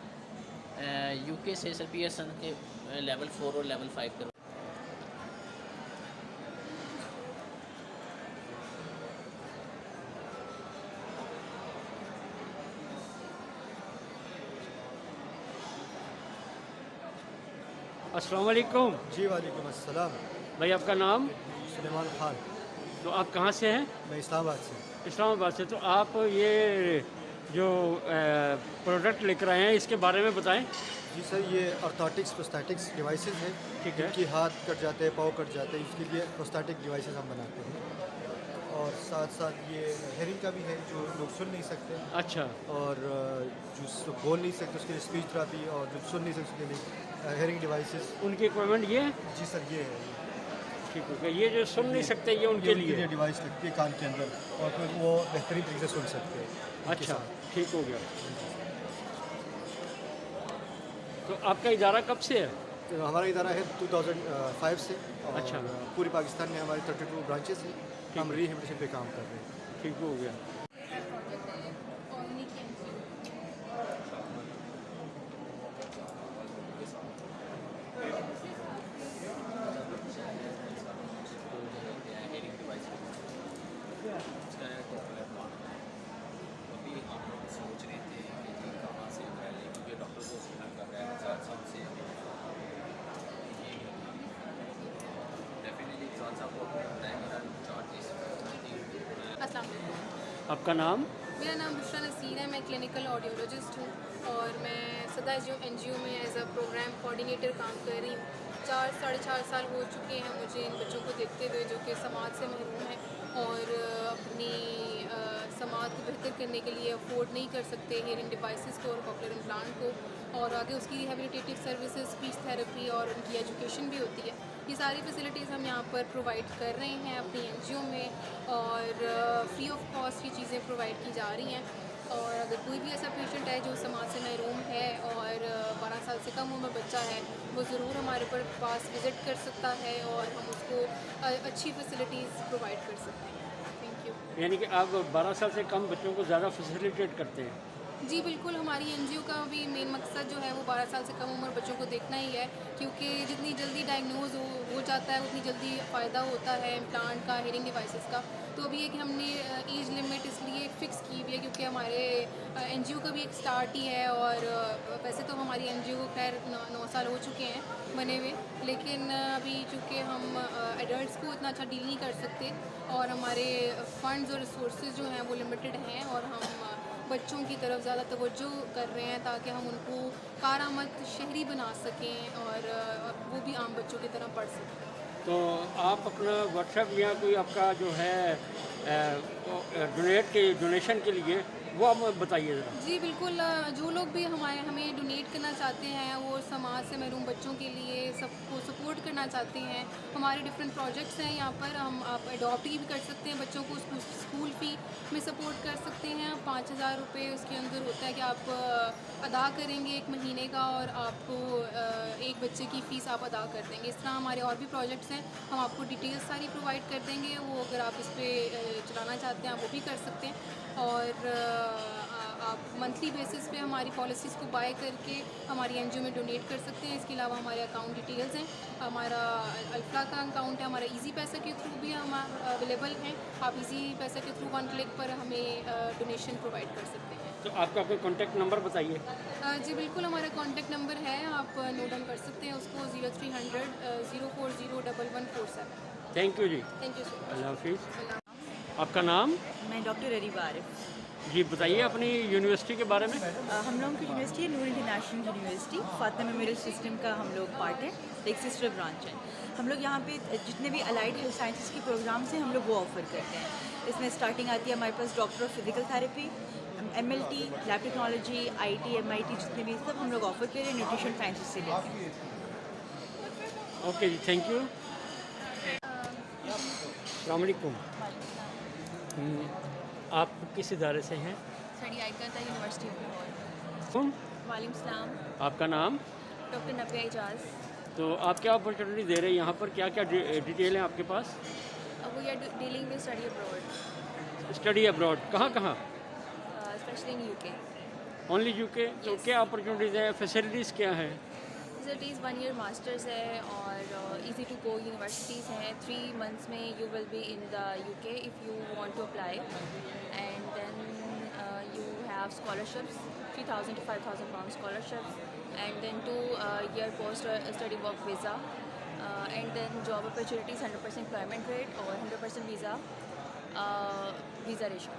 UK से सर PSN के लेवल 4 और लेवल 5 करवा। अस्सलाम वालेकुम। जी वालेकुम अस्सलाम। भाई आपका नाम? सुलेमान खान। तो आप कहाँ से हैं? मैं इस्लामाबाद से। इस्लामाबाद से। तो आप ये जो प्रोडक्ट लेकर आए हैं इसके बारे में बताएं। जी सर, ये ऑर्थोटिक्स प्रोस्थेटिक्स डिवाइसेस हैं। ठीक है। इनकी हाथ कट जाते हैं, पाँव कट जाते हैं, इसके लिए प्रोस्थेटिक डिवाइसेस हम बनाते हैं। और साथ साथ ये हेयरिंग का भी है, जो लोग सुन नहीं सकते। अच्छा। और जो बोल नहीं सकते उसके लिए स्पीच थेरेपी, और जो सुन नहीं सकते उसके लिए हेयरिंग डिवाइसेस। उनके इक्विपमेंट ये है? जी सर, ये है। ठीक है। ये जो सुन नहीं सकते ये उनके लिए डिवाइस लगती है कान के अंदर, और फिर वो बेहतरीन तरीके से सुन सकते हैं। अच्छा, ठीक हो गया। तो आपका इदारा कब से है? तो हमारा इदारा है 2005 से। और अच्छा। पूरे पाकिस्तान में हमारे 32 ब्रांचेस हैं। हम रिहेबिलिटेशन पे काम कर रहे हैं। ठीक हो गया। अस्सलाम वालेकुम। आपका नाम? मेरा नाम बुशरा नसीर है, मैं क्लिनिकल ऑडियोलॉजिस्ट हूँ। सदा जो NGO में एज अ प्रोग्राम कोऑर्डिनेटर काम कर रही हूँ। 4-4.5 साल हो चुके हैं मुझे इन बच्चों को देखते हुए जो कि समाज से महरूम हैं और अपनी समाज को बेहतर करने के लिए अफोर्ड नहीं कर सकते हेयरिंग डिवाइसेस को और कॉक्लियर इम्प्लांट को, और आगे उसकी रिहेबिलिटेटिव सर्विसेज, स्पीच थेरेपी और उनकी एजुकेशन भी होती है। ये सारी फैसिलिटीज़ हम यहाँ पर प्रोवाइड कर रहे हैं अपनी NGO में और फ्री ऑफ कॉस्ट ये चीज़ें प्रोवाइड की जा रही हैं। और अगर कोई भी ऐसा पेशेंट है जो समाज से महरूम है और 12 साल से कम उम्र बच्चा है, वो ज़रूर हमारे पास विज़िट कर सकता है और हम उसको अच्छी फैसिलिटीज़ प्रोवाइड कर सकते हैं। Thank you. यानी कि आप 12 साल से कम बच्चों को ज़्यादा फैसिलिटेट करते हैं? जी बिल्कुल, हमारी NGO का भी मेन मकसद जो है वो 12 साल से कम उम्र बच्चों को देखना ही है, क्योंकि जितनी जल्दी डायग्नोज हो जाता है उतनी जल्दी फ़ायदा होता है इम्प्लांट का, हेयरिंग डिवाइसेस का। तो अभी एक हमने एज लिमिट इसलिए फ़िक्स की हुई है क्योंकि हमारे NGO का भी एक स्टार्ट ही है, और वैसे तो हमारी NGO को खैर 9 साल हो चुके हैं बने हुए, लेकिन अभी चूँकि हम एडल्ट्स को इतना अच्छा डील नहीं कर सकते और हमारे फ़ंड्स और रिसोर्सेज जो हैं वो लिमिटेड हैं, और हम बच्चों की तरफ ज़्यादा तवज्जो कर रहे हैं ताकि हम उनको कारामद शहरी बना सकें और वो भी आम बच्चों की तरह पढ़ सकें। तो आप अपना व्हाट्सएप या कोई आपका जो है डोनेशन के लिए वो आप बताइए ज़रा। जी बिल्कुल, जो लोग भी हमें डोनेट करना चाहते हैं, वो समाज से महरूम बच्चों के लिए सबको सपोर्ट करना चाहते हैं, हमारे डिफरेंट प्रोजेक्ट्स हैं यहाँ पर। आप अडॉप्ट भी कर सकते हैं बच्चों को, स्कूल फ़ी में सपोर्ट कर सकते हैं। 5,000 रुपये उसके अंदर होता है कि आप अदा करेंगे 1 महीने का और आपको एक बच्चे की फ़ीस आप अदा कर देंगे। इस तरह हमारे और भी प्रोजेक्ट्स हैं, हम आपको डिटेल्स सारी प्रोवाइड कर देंगे। वो अगर आप इस पर चलाना चाहते हैं आप वो भी कर सकते हैं, और आप मंथली बेसिस पे हमारी पॉलिसीज़ को बाय करके हमारी NGO में डोनेट कर सकते हैं। इसके अलावा हमारे अकाउंट डिटेल्स हैं, हमारा अल्फ्ला का अकाउंट है, हमारा इजी पैसा के थ्रू भी हम अवेलेबल हैं। आप इजी पैसा के थ्रू 1 क्लिक पर हमें डोनेशन प्रोवाइड कर सकते हैं। तो आपका कोई कॉन्टैक्ट नंबर बताइए। जी बिल्कुल, हमारा कॉन्टैक्ट नंबर है, आप नोट डाउन कर सकते हैं उसको, 0300 040 1147। थैंक यू जी। Thank you so much. अल्लाह हाफिज़। आपका नाम? मैं डॉक्टर अरीबा आरिफ। जी बताइए अपनी यूनिवर्सिटी के बारे में। हम लोगों की यूनिवर्सिटी है Noor international university, Fatima memorial system का हम लोग पार्ट है, एक सिस्टर ब्रांच है। हम लोग यहाँ पे जितने भी अलाइड हेल्थ साइंसेज के प्रोग्राम्स हैं हम लोग वो ऑफ़र करते हैं। इसमें स्टार्टिंग आती है हमारे पास doctor of physical therapy, MLT, lab technology, IT, MIT जितने भी सब हम लोग ऑफ़र कर रहे हैं न्यूट्रिशन साइंसेज से लेकर। ओके जी, थैंक यू। अस्सलाम वालेकुम। आप किस इदारे से हैं? स्टडी आइकता यूनिवर्सिटी ऑफ लाहौर। कौन? वालेकुम सलाम। आपका नाम? डॉक्टर नबिया इजाज़। तो आप क्या अपॉर्चुनिटी दे रहे हैं यहाँ पर, क्या क्या डिटेल है आपके पास? We are dealing with study abroad. Study abroad कहाँ कहाँ? Specially in UK। Only UK? तो क्या अपॉर्चुनिटीज़ हैं, फैसिलिटीज़ क्या हैं? फैसिलिटीज़ 1 ईयर मास्टर्स है और इजी टू गो यूनिवर्सिटीज़ हैं। 3 मंथ्स में you will be in the UK if you want to apply, and then you have scholarships, 3,000 to 5,000 pound scholarships, and then 2 year post study work visa, and then job opportunities, 100% employment rate or 100% visa ratio.